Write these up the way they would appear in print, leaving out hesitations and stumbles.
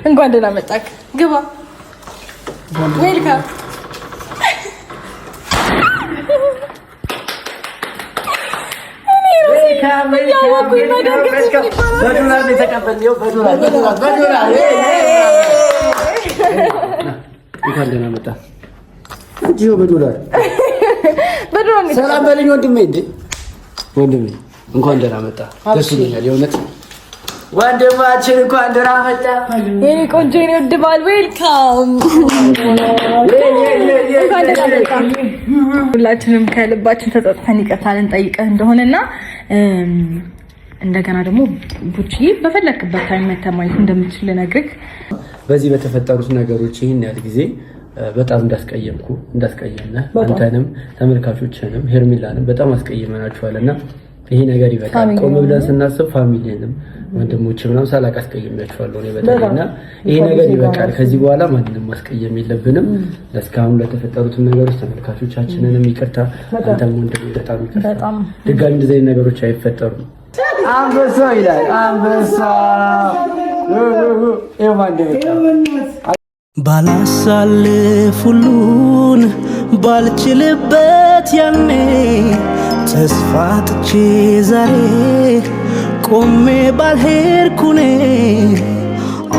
እንኳን ደህና መጣክ። ግባ። ዌልካም። እንኳን ደህና መጣ። እጂው በዶላር ሰላም በልኝ ወንድሜ። ወንድሜ እንኳን ደህና መጣ። ደስ ይላል የእውነት ወንድማችን እንኳን ደህና መጣ። የኔ ቆንጆ የኔ ውድ ባል ዌልካም። ሁላችንም ከልባችን ተጸጽተን ይቅርታ ልንጠይቅህ እንደሆነና እንደገና ደግሞ ቡቺ በፈለክበት ታይም መተህ ማየት እንደምትችል ልነግርህ። በዚህ በተፈጠሩት ነገሮች ይህን ያህል ጊዜ በጣም እንዳስቀየምነህ አንተንም ተመልካቾችንም ሄርሜላንም በጣም አስቀይመናችኋልና ይሄ ነገር ይበቃል። ቆም ብለን ስናስብ ፋሚሊንም ወንድሞች ምናምን ሳላቅ አስቀይሜያችኋለሁ እኔ በተለይና ይሄ ነገር ይበቃል። ከዚህ በኋላ ማንንም ማስቀየም የለብንም። ለስካሁን ለተፈጠሩት ነገሮች ተመልካቾቻችንንም ይቅርታ፣ አንተም ወንድሜ በጣም ይቅርታ። ድጋሚ እንደዚህ አይነት ነገሮች አይፈጠሩም። አንበሳ ይላል አንበሳ ባላሳልፍ ሁሉን ባልችልበት ያኔ ተስፋ ጥቼ ዛሬ ቆሜ ባልሄድኩኔ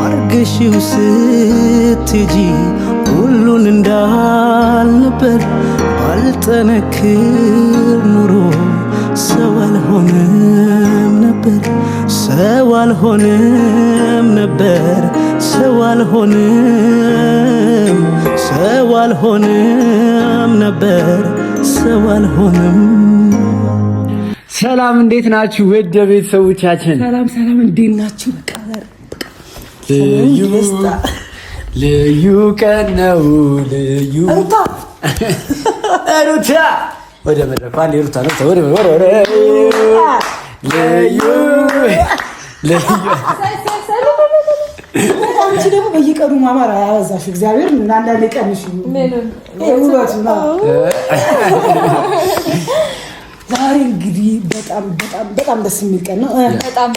አርግሽው ስትሄጂ ሁሉን እንዳልነበር ባልጠነክር ኑሮ ሰው አልሆንም ነበር ሰው አልሆንም ነበር ሰው አልሆንም ነበር ሰው አልሆንም። ሰላም እንዴት ናችሁ? ውድ ቤተሰቦቻችን ሰላም እንዴት ናችሁ? ልዩ ቀን ነው ልዩ ሩታ ወደ መድረኩ አንዴ ሩታ ነው ወደ ልዩ አንቺ ደግሞ በየቀኑ ማማር አያበዛሽ። እግዚአብሔር ምን አንዳንዴ ቀንሽ ውበት ነው። ዛሬ እንግዲህ በጣም ደስ የሚል ቀን ነው። በጣም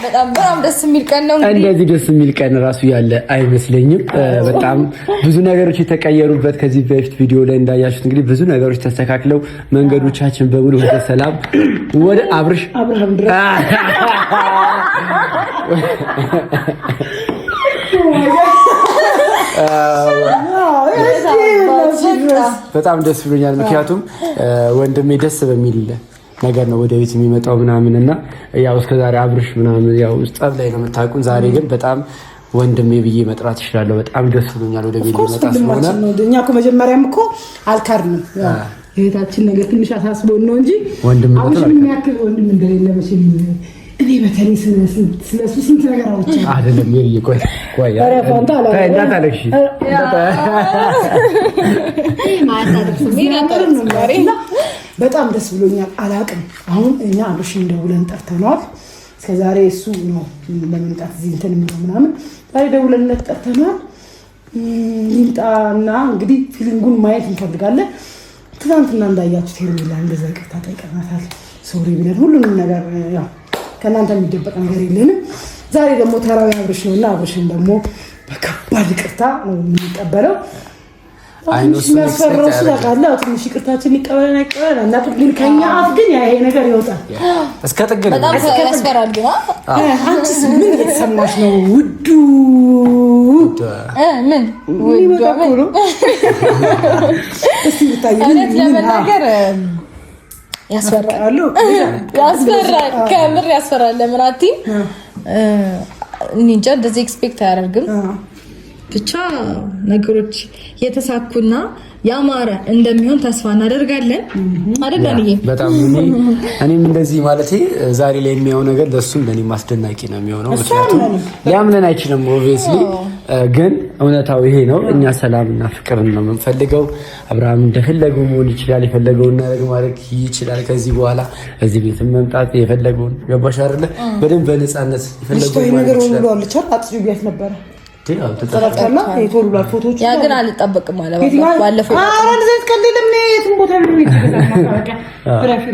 ደስ የሚል ቀን ነው። እንደዚህ ደስ የሚል ቀን ራሱ ያለ አይመስለኝም። በጣም ብዙ ነገሮች የተቀየሩበት ከዚህ በፊት ቪዲዮ ላይ እንዳያችሁት እንግዲህ ብዙ ነገሮች ተስተካክለው መንገዶቻችን በሙሉ ወደ ሰላም ወደ አብርሃም በጣም ደስ ብሎኛል። ምክንያቱም ወንድሜ ደስ በሚል ነገር ነው ወደ ቤት የሚመጣው ምናምን እና ያው እስከዛሬ አብርሽ ምናምን ያው ጸብ ላይ ነው የምታውቁን። ዛሬ ግን በጣም ወንድሜ ብዬ መጥራት እችላለሁ። በጣም ደስ ብሎኛል ወደ ቤት ሊመጣ ስለሆነ። እኛ እኮ መጀመሪያም እኮ አልካድንም። የቤታችን ነገር ትንሽ አሳስቦን ነው እንጂ ወንድም የሚያክል ወንድም እንደሌለ መቼም እኔ በተለይ ስለሱ ስንት ነገር አውርቻለሁ። አይደለም ይሄ ቆይ እንዳታለቅሽ በጣም ደስ ብሎኛል። አላቅም አሁን እኛ አብርሽን ደውለን ጠርተነዋል። እስከዛሬ እሱ ነው ለመምጣት እዚህ እንትን የሚለው ምናምን ዛሬ ደውለን ጠርተነዋል። ይምጣና እንግዲህ ፊሊንጉን ማየት እንፈልጋለን። ትናንትና እንዳያችሁት ሄርሜላ እንደዛ ይቅርታ ጠይቀናታል። ሶሪ ብለን ሁሉንም ነገር ያው ከእናንተ የሚደበቅ ነገር የለንም። ዛሬ ደግሞ ተራዊ አብርሽ ነውና አብርሽን ደግሞ በከባድ ይቅርታ ነው የምንቀበለው። ትንሽ የሚያስፈራው ስለቃለ ትንሽ ይቅርታችን ይቀበለን አይቀበለን እናት ግን ከኛ አፍ ግን ይሄ ነገር ይወጣል እስከ ጥግ ነው። በጣም ያስፈራል። ግን አንቺስ ምን እየተሰማሽ ነው ውዱ? ምን ውዱ ነው? እስቲ ብታይ ለመናገር ያስፈራል። ከምር ያስፈራል። ለምን አትይም? እንጃ እንደዚህ ኤክስፔክት አያደርግም። ብቻ ነገሮች የተሳኩና ያማረ እንደሚሆን ተስፋ እናደርጋለን። አይደል? በጣም እኔም እንደዚህ ማለቴ ዛሬ ላይ የሚያው ነገር ለሱም ለኔም አስደናቂ ነው የሚሆነው። ምክንያቱም ሊያምነን አይችልም ኦብቪየስሊ፣ ግን እውነታው ይሄ ነው። እኛ ሰላምና ፍቅርን ነው የምንፈልገው። አብርሃም እንደፈለገው መሆን ይችላል፣ የፈለገውን ነገር ማድረግ ይችላል። ከዚህ በኋላ እዚህ ቤት መምጣት የፈለገውን ገባሽ አይደለ? በደንብ በነፃነት የፈለገውን ነገር ሁሉ አልቻል አጥዩ ቢያት ነበር ተጠራጣላ የቶሉላ ፎቶዎች ያ ግን አልጠበቅም ማለት ባለፈው እንደዚህ ከለለም ነው የትም ቦታ ነው የሚተገዛማ ፍራሽ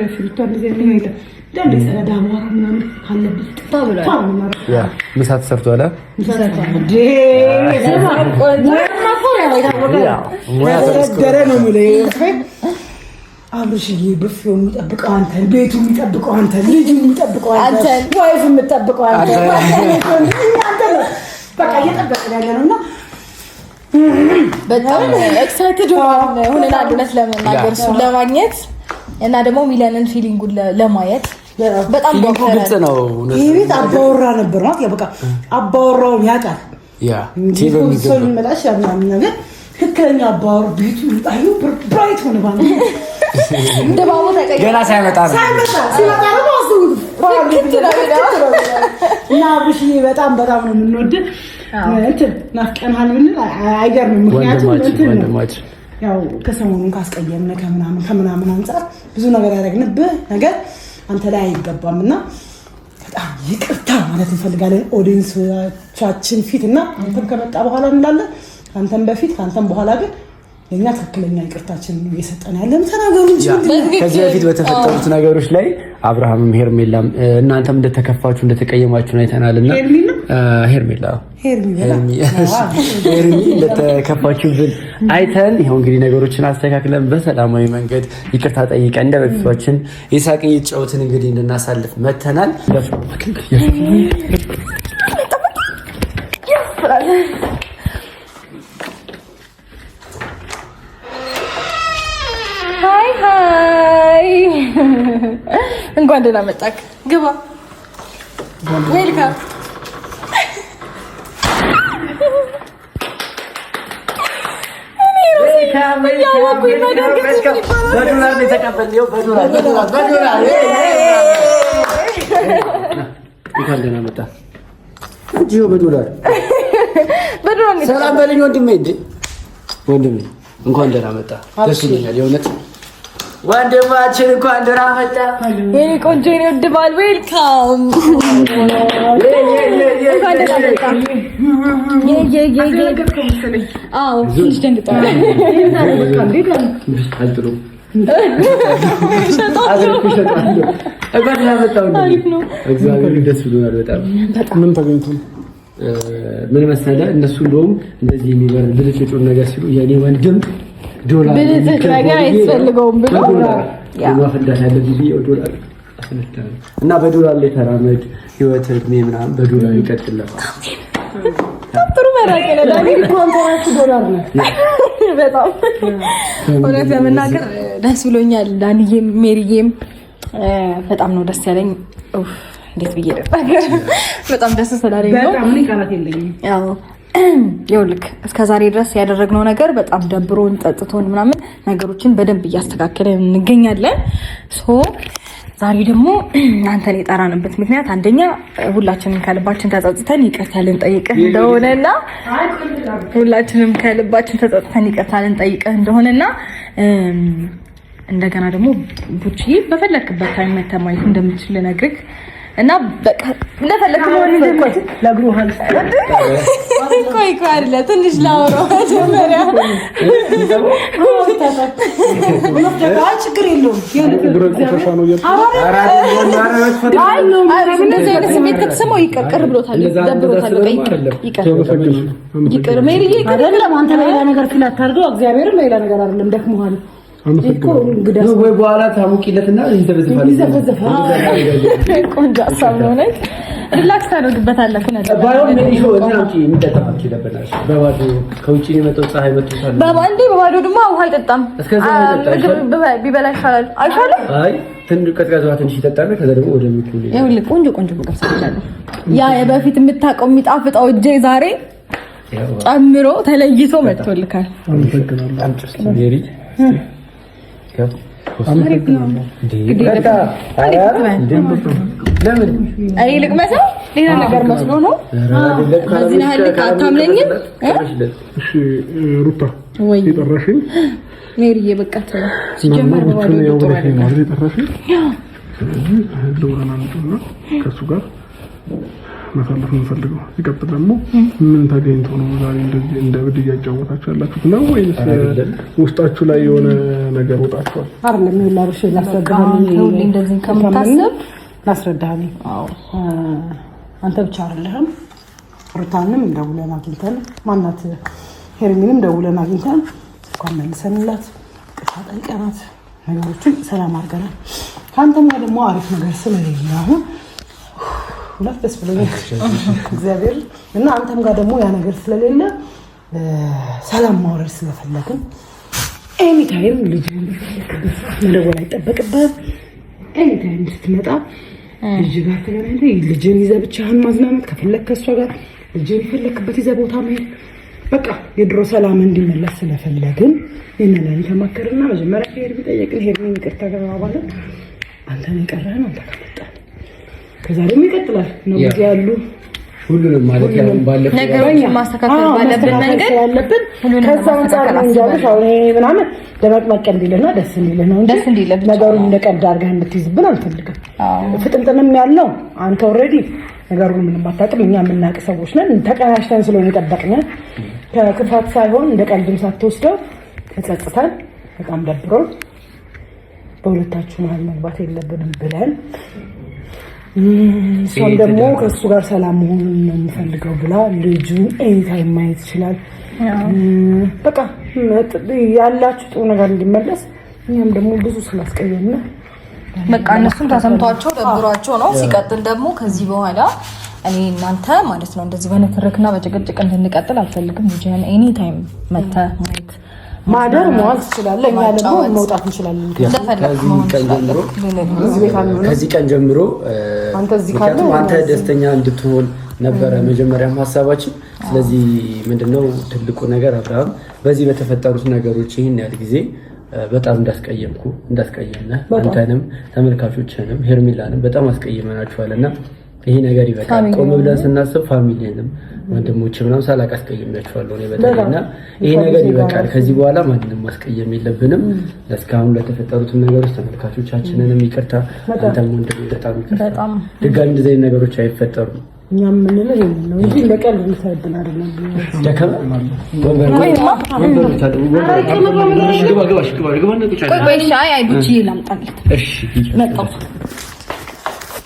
እንደዚህ ነው ይላል ዳንዴ ሰላዳ ማራ ምናምን አለበት ታብሏል ያ ምሳ ተሰርቷል ደረ ነው ማለት አብርሽዬ ብፌው የሚጠብቀው አንተን ቤቱ የሚጠብቀው አንተን ልጅ የሚጠብቀው አንተን ዋይፍ የምትጠብቀው አንተን በቃ እየጠበቅን ያለ ነውና በጣም ኤክሳይትድ ሆነናል እውነት ለመናገር እሱን ለማግኘት እና ደግሞ ሚሊዮንን ፊሊንጉን ለማየት በጣም ግልጽ ነው። ይሄ ቤት አባወራ ነበር ማለት በቃ አባወራውን ያውቃል ያ ቲቪ የሚገባ መላሽ ያምናም ነገር ትክክለኛ አባወራ ቤቱ ይጣዩ ብራይት ሆነ ባለ እንደባው ተቀየረ ገና ሳይመጣ ሲመጣ ነው አስቡት እና አብርሽዬ በጣም ነው የምንወድህ እንትን ናፍቀናል ምን አይገርምም ምክንያቱም እንትን ያው ከሰሞኑን ካስቀየምነ ከምናምን አንፃር ብዙ ነገር ያደረግንብህ ነገር አንተ ላይ አይገባምና በጣም ይቅርታ ማለት እንፈልጋለን ኦዲየንሶቻችን ፊት እና አንተም ከመጣ በኋላ እንላለን አንተም በፊት አንተም በኋላ ግን ለኛ ትክክለኛ ይቅርታችን ነው እየሰጠን ያለን ተናገሩ እንጂ ከዚህ በፊት በተፈጠሩት ነገሮች ላይ አብርሃምም ሄርሜላም እናንተም እንደተከፋችሁ እንደተቀየማችሁ አይተናልና ሄርሜላ እንደተከፋችሁብን አይተን ይሄው እንግዲህ ነገሮችን አስተካክለን በሰላማዊ መንገድ ይቅርታ ጠይቀን እንደ በፊታችን የሳቅን የተጫወትን እንግዲህ እንድናሳልፍ መተናል። ሃይ እንኳን ደህና መጣክ። ግባ። ዌልካም። ሰላም በለኝ ወንድሜ። እንኳን ደህና መጣ። ደስ ይለኛል የእውነት ወንድማችን እንኳን ደህና መጣ። የኔ ቆንጆ የኔ ውድ ባል ዌልካም። አዎ ትንሽ ደንግጠዋል። እግዚአብሔር ደስ ብሎናል በጣም። ምን ተገኝቶ ምን መሰለህ እነሱ እንደውም እንደዚህ የሚበር ብልጭልጩን ነገር ሲሉ የኔ ወንድም ዶላር ብልጭልጭ ነገር አይፈልገውም ብሎ ማፈዳት ያለ ቪዲዮ ዶላር አስነታለሁ እና በዶላር ላይ ተራመድ ህይወት እድሜ ምናምን በዶላር ይቀጥላል። ጥሩ መራቄ ነው ዳኒ ኮንትራክት ዶላር ነው። በጣም እውነት ለመናገር ደስ ብሎኛል። ዳኒዬም ሜሪዬም በጣም ነው ደስ ያለኝ። እንዴት ብዬ ልናገር በጣም ደስ ስላለኝ ነው። በጣም ምን ቃላት የለኝም። ያው ይኸውልህ እስከዛሬ ድረስ ያደረግነው ነገር በጣም ደብሮን ጠጥቶን ምናምን ነገሮችን በደንብ እያስተካከለን እንገኛለን። ዛሬ ደግሞ እናንተን የጠራንበት ምክንያት አንደኛ ሁላችንም ከልባችን ተጸጽተን ይቅርታ ልንጠይቅህ እንደሆነና ሁላችንም ከልባችን ተጸጽተን ይቅርታ ልንጠይቅህ እንደሆነና እንደገና ደግሞ ቡቺ በፈለክበት ታይም መተህ ማየት እንደምትችል ልነግርህ እና በቃ እንደፈለክ መሆን እንደምትችል ለግሩሃል። ቆይ አይደለ ትንሽ ላወራው መጀመሪያ ችግር የለውም። እንደዚህ አይነት ስሜት ከተሰማው ይቅር ብሎታል፣ ደብሮታል። ይቅር ሜሪዬ አይደለም አንተ በሌላ ነገር ፊል አታድርገው። እግዚአብሔርም በሌላ ነገር አይደለም ደክሞሃል ወይ በኋላ ታሙቂለትና ቆንጆ ሀሳብ ነው። ሪላክስ ታደርግበታለህ። በባዶ ደግሞ ውሃ አይጠጣም። ቢበላ ይሻላል። አይሻልም? ትንሽ ይጠጣል። ከዛ ደግሞ ወደ ቆንጆ ምግብ ሰርቻለሁ። ያ በፊት የምታውቀው የሚጣፍጠው እጄ ዛሬ ጨምሮ ተለይቶ መጥቶልካል። እኔ ልቅመሰው ሌላ ነገር መስሎ ነው። በዚህ ያህል አታምነኝም? ሩታ የጠራሽኝ ሜሪዬ በቃ ሲጀመር ከእሱ ጋር ማሳለፍ የምፈልገው። ሲቀጥል ደግሞ ምን ተገኝቶ ነው ዛሬ እንደዚህ እንደ ብድ እያጫወታችሁ ያላችሁት ነው ወይስ ውስጣችሁ ላይ የሆነ ነገር ወጣችኋል? አይደለም ይላልሽ ላስረዳህ እንደዚህ ከምታስብ ላስረዳህ። አዎ አንተ ብቻ አይደለህም ሩታንም ደውለን አግኝተን ማናት ሄርሚንም ደውለን አግኝተን እንኳን መልሰንላት ቅጣ ጠይቀናት ነገሮችን ሰላም አድርገናል። ከአንተም ጋር ደግሞ አሪፍ ነገር ስለሌለ አሁን ሁለት ደስ ብሎኛል እግዚአብሔር እና አንተም ጋር ደግሞ ያ ነገር ስለሌለ ሰላም ማውረድ ስለፈለግን ኤኒታይም ልጅን መደወል አይጠበቅብህም። ኤኒታይም ስትመጣ ልጅ ጋር ተገናኝተህ ልጅን ይዘህ ብቻህን ማዝናናት ከፈለግ ከእሷ ጋር ልጅን የፈለክበት ይዘህ ቦታ መሄድ በቃ የድሮ ሰላም እንዲመለስ ስለፈለግን ይሄንን ተማከርና መጀመሪያ ሄር ቢጠየቅን ሄርን ይቅርታ ተባባልን። አንተ ነው የቀረህን አንተ ከመጣህ ከዛ ደግሞ ይቀጥላል ነው ያሉ ሁሉንም ማለት ያው ባለፈው ነገሮችን ማስተካከል ባለብን መንገድ ያለብን ከዛ አንፃር እንጃለሽ አሁን ምናምን ደመቅመቅ እንዲልና ደስ እንዲልና ነው እንጂ ነገሩን እንደቀልድ አድርገህ እንድትይዝብን አልፈልግም። ፍጥንጥንም ያለው አንተ ኦልሬዲ ነገሩን ምንም አታውቅም። እኛ የምናውቅ ሰዎች ነን። ተቀናሽተን ስለሆነ የጠበቅን ከክፋት ሳይሆን እንደ ቀልድም ሳትወስደው ተጸጽተን በጣም ደብሮን በሁለታችሁ መሀል መግባት የለብንም ብለን እሷም ደግሞ ከእሱ ጋር ሰላም መሆኑን ነው የምፈልገው ብላ ልጁን ኤኒታይም ማየት ይችላል። በቃ ያላችሁ ጥሩ ነገር እንዲመለስ እኛም ደግሞ ብዙ ስላስቀየምነ በቃ እነሱም ተሰምቷቸው ደብሯቸው ነው። ሲቀጥል ደግሞ ከዚህ በኋላ እኔ እናንተ ማለት ነው እንደዚህ በንትርክና በጭቅጭቅ እንድንቀጥል አልፈልግም። ልጅህን ኤኒታይም መተህ ማየት ማደር መዋል ትችላለህ። እኛ ደግሞ መውጣት እንችላለን። ከዚህ ቀን ጀምሮ አንተ ደስተኛ እንድትሆን ነበረ መጀመሪያም ሀሳባችን። ስለዚህ ምንድነው ትልቁ ነገር አብርሃም በዚህ በተፈጠሩት ነገሮች ይህን ያህል ጊዜ በጣም እንዳስቀየምነ አንተንም ተመልካቾችንም ሄርሚላንም በጣም አስቀይመናችኋልና ይሄ ነገር ይበቃል። ቆም ብለን ስናስብ ፋሚሊንም ወንድሞች ምናምን ሳላቅ አስቀይሜያችኋለሁ እኔ በተለይና ይሄ ነገር ይበቃል። ከዚህ በኋላ ማንንም ማስቀየም የለብንም። እስካሁን ለተፈጠሩት ነገሮች ተመልካቾቻችንንም ይቅርታ፣ አንተም ወንድም በጣም ይቅርታ። ድጋሚ እንደዚህ አይነት ነገሮች አይፈጠሩም። እኛም የምንለው ይሄንን ነው እንጂ ለቀልድ ልታይብን አይደለም። ደከመ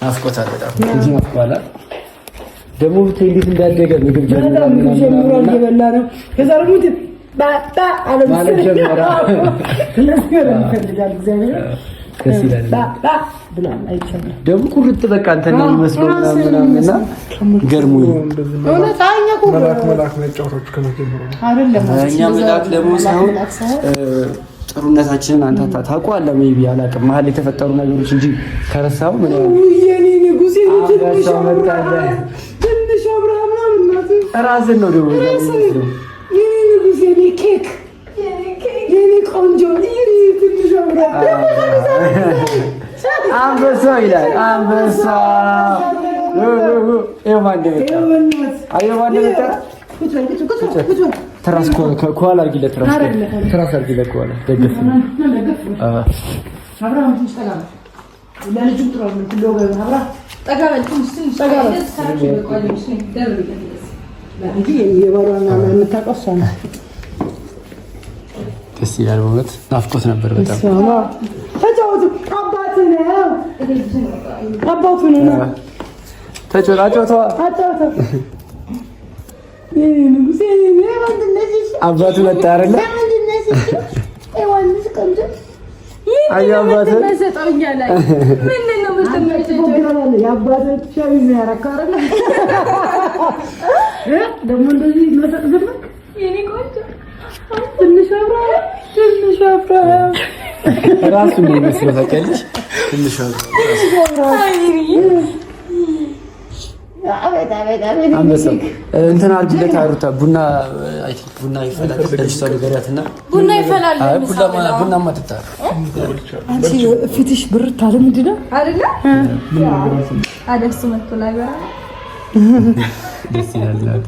ናፍቆታል በጣም እዚህ ናፍቆታል። ደግሞ ብታይ እንዴት እንዳደገ ምግብ ጀምሮ እየበላ ነው። ከዛ ደግሞ ባጣ አለምሰል ጀምራ ለስከረ ይፈልጋል እግዚአብሔር ከስ ይላል ባጣ ብላ አይቻልም። ደግሞ ቁርጥ በቃ አንተ ነው የሚመስለው ምናምንና ገርሞኝ እውነት አኛ መላክ ነጫውቶች ከመጀመሩ አይደለም እኛ መላክ ደግሞ ሳይሆን ጥሩነታችንን አንተ ታውቀዋለህ። ሜቢ አላውቅም መሀል የተፈጠሩ ነገሮች እንጂ ከረሳው ምን ነው የኔ ንጉሴ ትንሽ አብርሃም ነው እናት ራስን ነው ደግሞ የኔ ንጉሴ ኬክ የኔ ቆንጆ ትንሽ አብርሃም አንበሳ ይላል አንበሳ የማንደበታ አየማንደበታ ትራስ ከኋላ አድርጊለት ትራስ አድርጊለት ከኋላ ደግፍ አብርሃም ትንሽ ጠጋ ለልጁም ጥሩ ነው ትሎጋ አብርሃም ጠጋ በል ትንሽ ጠጋ በል እንጂ የባሏና የምታውቀው እሷ ናት። ደስ ይላል በእውነት ናፍቆት ነበር በጣም ተጫወቱ። አባቱ ነው ተጫወቱ አባቱ መጣ አይደለ? አይ አባቱ መሰጠውኛል ላይ ምን ነው ምትመጪው? የአባቱ ሻይ ነው ያረካረለ ደግሞ እንደዚህ መሰጥ ዝም የኔ ቆንጆ ትንሽ አብርሃም ራሱ ነው የሚመስለው ታውቂያለሽ? ትንሽ አንበሳ እንትን አድርጊለት አሩታ ቡና ይፈላል። ለልጅቷ ንገሪያትና ቡና ይፈላል። አይ ቡና ማጥጣ አንቺ ፊትሽ ብርት አለ ምንድን ነው አይደለ? አደሱ መጥቶ ላይ በራ ደስ ይላል።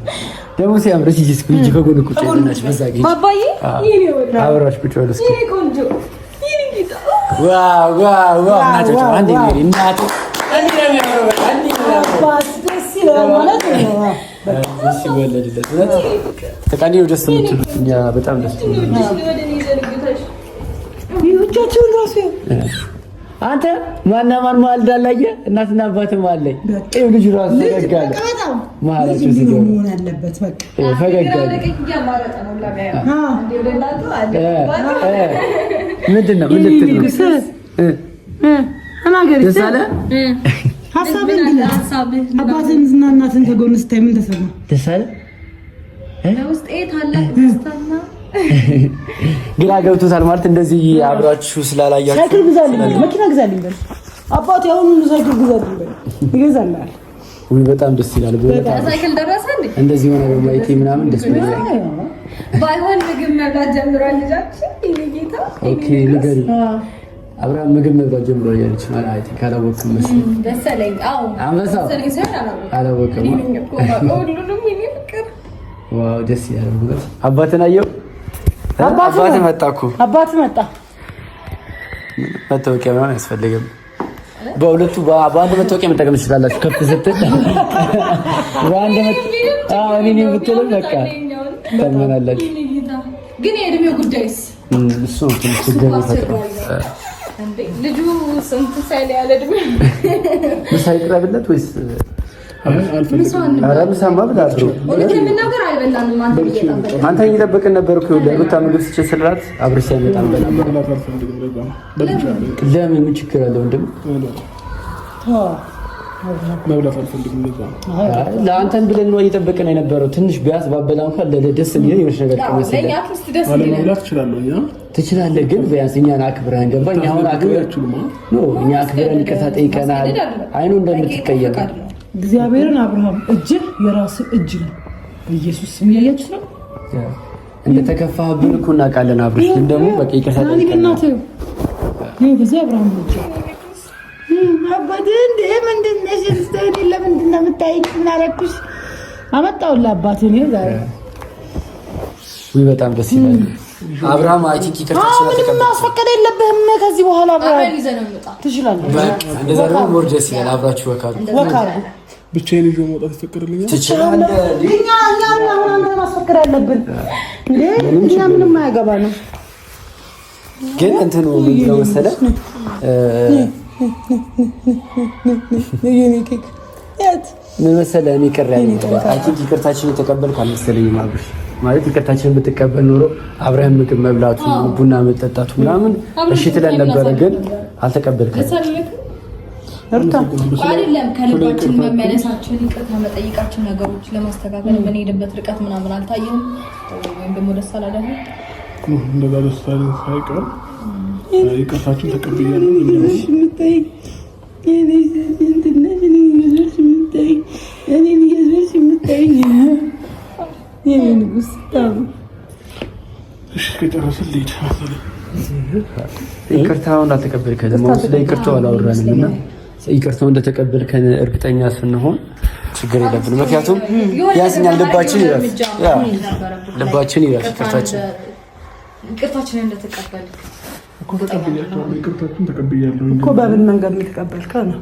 ደግሞ ሲያምር እዚህ እስኪ ልጅ ከጎን ቁጭ ብለሽ በዛ ጋር ባባዬ ይሄ ወጣ አብራሽ ቁጭ ብለሽ ይሄ ቆንጆ ይሄ ጌታ ዋው እናቴ አንዴ ሜሪ እናቴ አባት ደስ ይላል። ማለት ሲወለድለት ተቃኒ ነው ደስ የምትሉት። እኛ በጣም ደስ ልጆቻቸውን ራሱ አንተ ማና ማን ማልዳ ላይ እናትና አባትም አለኝ። ይኸው ልጅ ራሱ ፈገጋለ ማለቱ ሲገባ መሆን አለበት። በቃ ፈገጋለ ምንድን ነው ምን ልትል ነው? ደስ አለ ሀሳብን ግን አባትን እና እናትን ከጎን ስታይ ምን ተሰማ? ደስ አለ ለውስጤ ታላቅ ደስታና ግራ ገብቶታል ማለት እንደዚህ አብራችሁ ስላላያችሁ ሳይክል ግዛልኝ፣ መኪና ግዛልኝ በል አባቴ። አሁን ሳይክል ግዛልኝ በል ይገዛልሃል። ወይ በጣም ደስ ይላል። ሳይክል ደረሰ እንዴ? እንደዚህ ሆነ በማየቴ ምናምን ደስ ይላል። ባይሆን ምግብ መብላት ጀምሯል ልጃችን። ይሄ ጌታ ኦኬ ንገሪ አብርሃም ምግብ መብላት ጀምሯል ያለች ማለት አይ ካላወቅም መሰለኝ ደሰለኝ። አዎ አንበሳው አላወቅም። ሁሉንም ይሄ ፍቅር ዋው ደስ ይላል። ማለት አባትን አየው። አባት መጣ እኮ አባት መጣ። መታወቂያ ምናምን አያስፈልግም። በሁለቱ በአንድ መታወቂያ መጠቀም ትችላላችሁ። ከፍ ስትል በአንድ እኔ ብትልም በቃ ተመናላችሁ። ግን የእድሜው ጉዳይስ እሱ ትንሽ ችግር ይፈጥራል። ልጁ ስንት ሳይል ያለ እድሜ ምሳ ይቅረብለት ወይስ ምሳማ ብላ አድሮ አንተ እየጠበቅን ነበር እኮ ለሩታ ምግብ ስችስላት አብረሽ ሳይመጣ ለምን ምን ችግር አለ ወንድም? መብላት አልፈልግም። ለአንተን ብለን ነው እየጠበቅን የነበረው። ትንሽ ቢያንስ ባበላ እንኳን ለደስ የሚል የሆነች ነገር ቀመሰለ አለመብላት እችላለሁ። ትችላለህ፣ ግን ቢያንስ እኛን አክብረን ገባኝ። አሁን እኛ አክብረን ይቅርታ ጠይቀናል። አይኑ እንደምትቀየም እግዚአብሔርን አብርሃም እጅህ የራስህ እጅ ነው። በኢየሱስ ስም እያያችሁ ነው። እንደተከፋህብን እኮ እናውቃለን። አብርሽ ግን ደግሞ በቃ ይቅርታ ጠይቀናል። ይሄ በዚህ አብርሃም ነው አባቴ እንደ ምንድን ነሽ? ስታይል ለምንድን ነው የምታይኝ? ምን አደረኩሽ? አመጣሁልህ አባቴ ነው ዛሬ። ወይ በጣም ደስ ይላል። አብርሃም አይ ቲንክ ይከታችኋል። ምንም ማስፈቀድ የለብህም ከዚህ በኋላ አብርሃም ትችላለህ። በቃ እንደዛ ነው ሞር ደስ ይላል። አብራችሁ ወካሉ ብቻዬን ይዞ መውጣት ይፈቀድልኛል? ትችላለህ። እኛ አሁን አንተ ማስፈቀድ አለብን እንዴ? እኛ ምንም አያገባንም። ግን እንትኑ ምን ነው መሰለህ ምን መሰለህ እኔ ቅር ያለኝ አይ ቲንክ ይቅርታችንን የተቀበልክ አልመሰለኝም። አብርሽ ማለት ይቅርታችንን ብትቀበል ኖሮ አብረን ምግብ መብላቱ ቡና መጠጣቱ ምናምን እሺ ትለን ነበረ። ግን አልተቀበልክም። አይደለም ከልባችን መመለሳችን ይቅርታ መጠየቃችን ነገሮች ለማስተካከል የምንሄድበት ርቀት ምናምን አልታየም ወይም ደግሞ ደስ አላለህም? እንደዛ ደስ ሳይቀር ይቅርታችሁን ተቀብያለሁ። ይቅርታውን አልተቀበልከን ደግሞ ስለ ይቅርታው አላወራንም እና ይቅርታው እንደተቀበልከን እርግጠኛ ስንሆን ችግር የለብንም። ምክንያቱም ያስኛል ልባችን ይረፍ ልባችን ይረፍ ይቅርታችንን እንደተቀበልክ እኮ ተቀብያለሁ። ይቅርታችሁን ተቀብያለሁ እኮ በምን መንገድ የተቀበልከው ነው?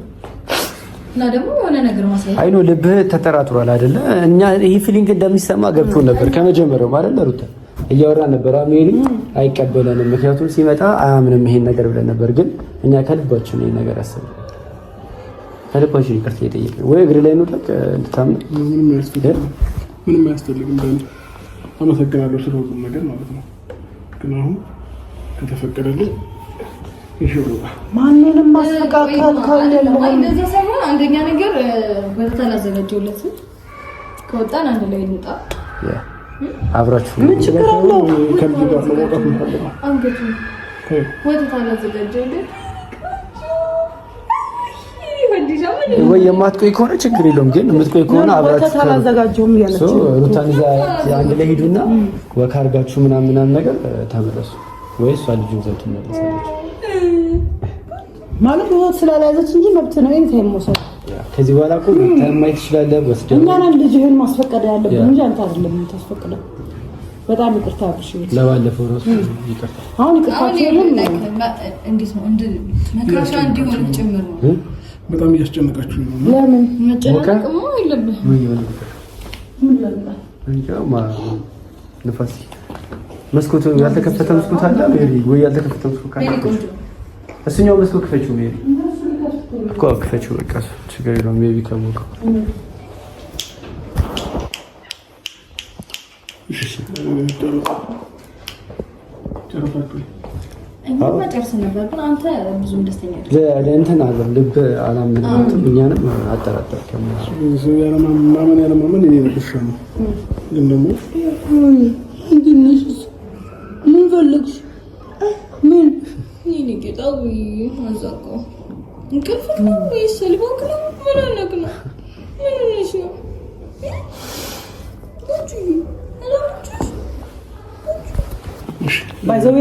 እና ደግሞ የሆነ ነገር ማሳየት አይኖ ልብህ ተጠራጥሯል አይደለ? እኛ ይሄ ፊሊንግ እንደሚሰማ ገብቶን ነበር ከመጀመሪያው ማለት ለሩታ እያወራን ነበር። አሜሪ አይቀበለንም ምክንያቱም ሲመጣ አያምንም ይሄን ነገር ብለን ነበር። ግን እኛ ከልባችን ይሄን ነገር አሰብን። ከልባችን ይቅርታ የጠየቅን ወይ እግር ላይ ነው ተቀ እንድታምን ምንም አያስፈልግም። አመሰግናለሁ ስለ ሁሉም ነገር ማለት ነው። ግን አሁን ከተፈቀደልኝ ይሽሩታ ማንንም ማስተካከል ካለ እንደዛ ሳይሆን አንደኛ ነገር በተላ ዘጋጀውለት ከወጣን አንድ ላይ እንውጣ። አብራችሁ ምን ችግር አለው? ከልጅ ጋር ለመውጣት እንፈልጋለን። አንገቱ ወተታላ ዘጋጀውለት ወይ የማትቆይ ከሆነ ችግር የለውም። ግን የምትቆይ ከሆነ አብራችሁ ታላዘጋጀውም ያለች ሩታን ይዛ አንድ ላይ ሄዱና ወካ አድርጋችሁ ምናምን ነገር ተመለሱ። ወይ እሷ ልጁን ዘውት ትመለሳለች ማለት ነው ስላላዘች እንጂ መብት ነው። ይሄን ተሞሰው ከዚህ በኋላ እኮ ማየት ትችላለህ። ወስደህ እኛ ነን ልጅህን ማስፈቀድ ያለብን እንጂ አንተ አይደለም የምታስፈቅደው። በጣም ይቅርታ አብሽ ለባለፈው ራሱ ይቅርታ። አሁን ይቅርታችሁን እንዴት ነው እንደ መካሻ እንዲሆን ጭምር ነው በጣም እያስጨነቃችሁ ነው። ለምን መጨነቅማ የለብህ። ምን ለምን ንፋስ መስኮቱ ያልተከፈተ መስኮት አለ ወይ? ያልተከፈተ መስኮት ካለ እሱኛው መስኮት ክፈችው ሜሪ እኮ ክፈችው። በቃ ችግር የለውም። ሜቢ ከሞቀው እኛማ ጨርሰን ነበር፣ ግን አንተ ብዙም ደስተኛ ለእንትን አለም ልብ አላመናትም። እኛንም አጠራጠርከም። ማመን ያለማመን እኔ ብቻ ነው። ግን ደግሞ ምን ፈለግሽ? ምን ይሄን ጌታው አዛቆ እንቅልፍ ነው ወይስ ልቦክ ነው? ምን አለክ ነው? ምን ነሽ ነው? ባይዘዌ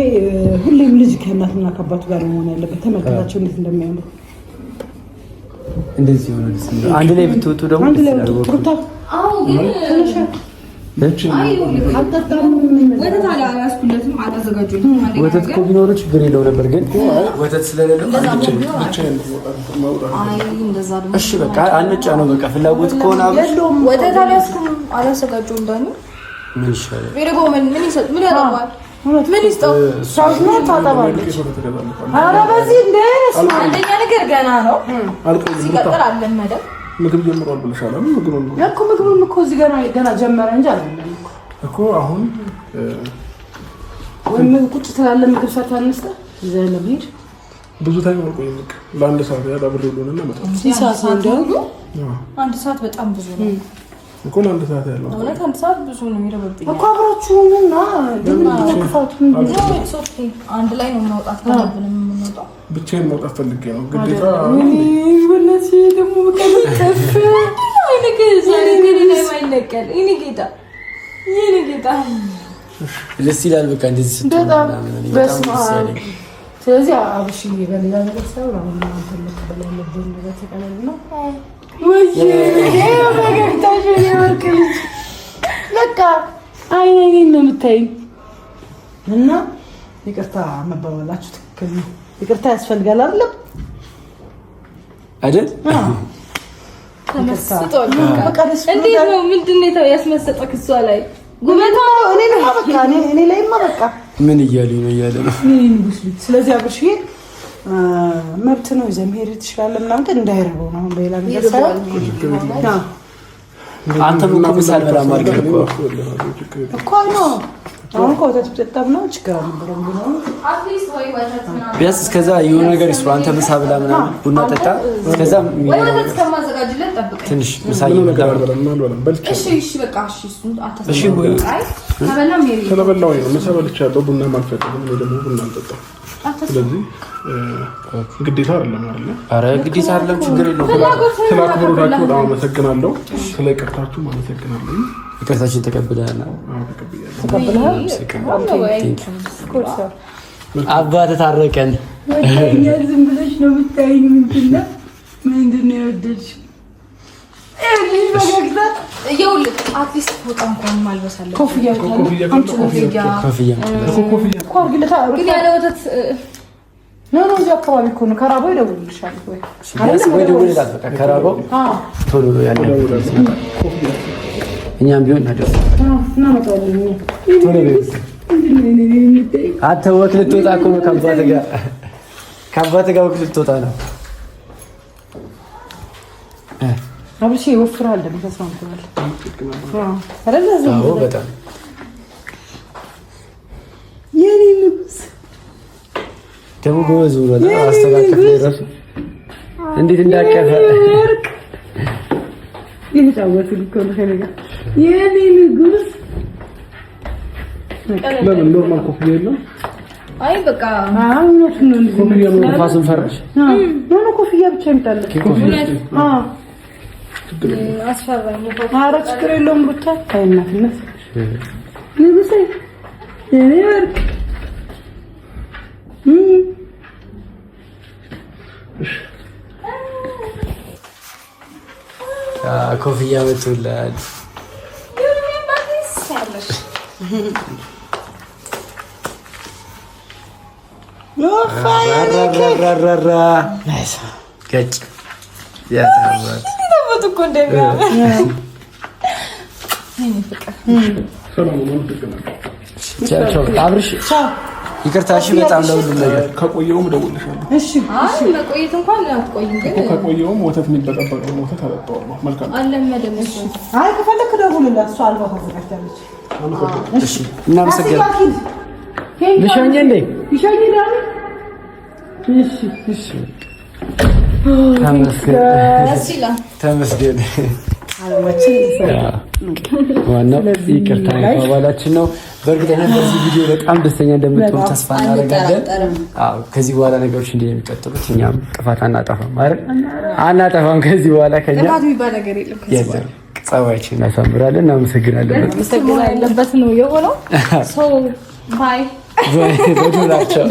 ሁሌም ልጅ ከእናትና ከአባቱ ጋር መሆን ያለበት። ተመልከታቸው እንዴት እንደሚያምሩ። እንደዚህ ሆነ አንድ ላይ ብትወጡ ደግሞ አንድ ላይ ወጥታ አው ግን ወተት እኮ ቢኖረው ችግር የለው ነበር፣ ግን ወተት ስለሌለው እሺ በቃ አንጫ ነው። በቃ ፍላጎት ከሆነ ወተት አላዘጋጀሁም። እንዳኒ ምን ይሻላል? ምን ይሰጥ? ምን ያደርጋል? ምን ይስጠው? ሳውዝና ታጠባለች። ኧረ በዚህ እንደ አንደኛ ነገር ገና ነው። ሲቀጥል አልለመደም። ምግብ ጀምሯል ብለሻል። ምግቡን እኮ እዚህ ገና ጀመረ እንጂ አልለመደም እኮ። አሁን ወይ ቁጭ ትላለህ ምግብ ሳታነሳ እዚያ ለመሄድ ብዙ ታይም አልቆይም። ለአንድ ሰዓት ያህል አብሬ ብሎንና መጣሁ። አንድ ሰዓት በጣም ብዙ ነው እኮ። ለአንድ ሰዓት ያለው እውነት አንድ ሰዓት ብዙ ነው የሚረበብኝ እኮ። አብራችሁና ክፋቱን አንድ ላይ ነው መውጣት ካለብን የምንወጣው። ብቻዬን መውጣት ፈልጌ ነው ግዴታ። ወላሂ ደግሞ ከፍ ጌታ ደስ ይላል። በቃ እንደዚህ በጣም በስመ አብ። ስለዚህ አብሽ በሌላ ነገር ሳይሆን አሁን አንተ ለተበላ ያለብን ነገር ተቀበልና በቃ አይኔን ነው የምታይኝ። እና ይቅርታ መባባላችሁ ትክክል ነው። ይቅርታ ያስፈልጋል አይደለም አይደል? ተመስጦል። እንዴት ነው? ምንድን ነው ያስመሰጠክ? እሷ ላይ ጉበታ እኔ ላይማ በቃ ምን እያሉኝ ነው እያለ ነው። ስለዚህ አብርሽዬ መብት ነው፣ ይዘህ መሄድ ትችላለህ ምናምን፣ ግን እንዳይረበው ነው። አሁን በሌላ ነገር ሳይሆን አንተም እኮ ምሳሌ በጣም አድርገህ እኮ ነው። አሁን እኮ ወተት ብጠጣም ነው ችግር አልነበረም። ቢያንስ እስከዛ የሆነ ነገር ይስሩ። አንተ ምሳ ብላ ምናምን ቡና ጠጣ። እስከዛ ትንሽ ምሳ እየበላ ስለበላሁ ነው ምሳ በልቻለሁ። ቡና አልፈቀድም ወይ ደግሞ ቡና አልጠጣም። ስለዚህ ግዴታ አይደለም አይደል? ኧረ ግዴታ አይደለም፣ ችግር የለውም። ስለ አክብሮታችሁ በጣም አመሰግናለሁ። ስለ ይቅርታችሁ አመሰግናለሁ። ይቅርታችን ተቀብለናል። አባትህ ታረቀን። ዝም ብለሽ ነው የምታይኝ። ምንድን ነው የወደድሽው? አካባቢ እኮ ነው። ከራበው ይደውልልሻል ወይ ደውልላት። በቃ ከራበው ቶሎ እኛም ቢሆን እናመጣዋለን። አንተ ወክ ልትወጣ እኮ ነው። ከአባትህ ጋር ወክ ልትወጣ ነው። አብርሽ ይወፍራል ደግሞ ተስማምተናል። አዎ በጣም የኔ ንጉስ ደግሞ ጎበዝ ብሎ አስተካከለ። እራሱ እንዴት እንዳቀፈ ይታወቁ ልኮ ነው። የኔ ንጉስ ለምን ኖርማል ኮፍያ የለም? አይ በቃ አሁን ነው ኮፍያ ነው። ንፋሱን ፈራሽ? ነው ኮፍያ ብቻ ይምጣልህ። አስፈራኝ። ኧረ ችግር የለውም። ብቻ ታይናትነት ንጉስ የኔ ወርቅ ኮፍያ መጥቶላል። ገጭ ተፈቱ እኮ እንደሚያምር አብርሽ ይቅርታ። እሺ በጣም ለሁሉም ነገር ከቆየውም እደውልልሻለሁ። እሺ መቆየት እንኳን አትቆይም፣ ግን ከቆየውም ወተት የሚበጠበቀው ወተት አጠጣዋለሁ። መልካም አለመደም። አይ ከፈለክ ደውልላት፣ እሷ አልባ ታዘጋጃለች። እሺ እናመሰግናለን። ልሸኝ እንዴ? ይሸኝ ዳኒ። እሺ እሺ ተመስገን ተመስገን። ዋናው ይቅርታ መባባላችን ነው። በእርግጠኝነት በዚህ ቪዲዮ በጣም ደስተኛ እንደምትሆኑ ተስፋ እናደርጋለን። አዎ ከዚህ በኋላ ነገሮች እንዴት የሚቀጥሉት እኛም ጥፋት አናጠፋም አይደል? አናጠፋም። ከዚህ በኋላ ከኛ ጥፋት የሚባል ነገር የለም። ጸባያችን እናሳምራለን። እናመሰግናለን። መሰግና ያለበት ነው የሆነው። ሶ ባይ በዱላቸው